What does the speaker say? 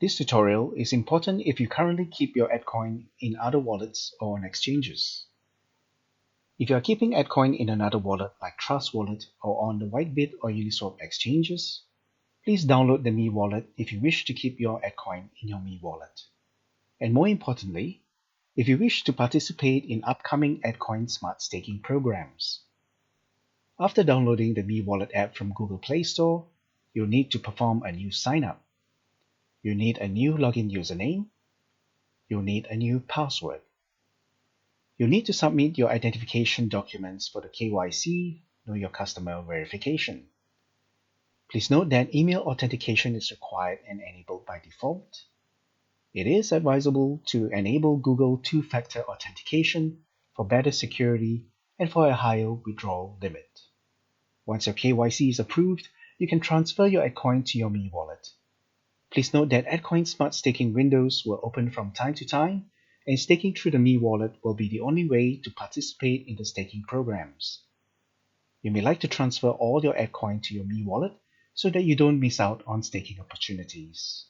This tutorial is important if you currently keep your EDCOIN in other wallets or on exchanges. If you are keeping EDCOIN in another wallet like Trust Wallet or on the Whitebit or Uniswap exchanges, please download the Me Wallet if you wish to keep your EDCOIN in your Me Wallet. And more importantly, if you wish to participate in upcoming EDCOIN SMART Staking programs. After downloading the Me Wallet app from Google Play Store, you'll need to perform a new sign-up. You need a new login username. You'll need a new password. You'll need to submit your identification documents for the KYC, Know Your Customer verification. Please note that email authentication is required and enabled by default. It is advisable to enable Google two-factor authentication for better security and for a higher withdrawal limit. Once your KYC is approved, you can transfer your EDCOIN to your Me Wallet. Please note that EDCOIN Smart Staking windows will open from time to time, and staking through the Me Wallet will be the only way to participate in the staking programs. You may like to transfer all your EDCOIN to your Me Wallet so that you don't miss out on staking opportunities.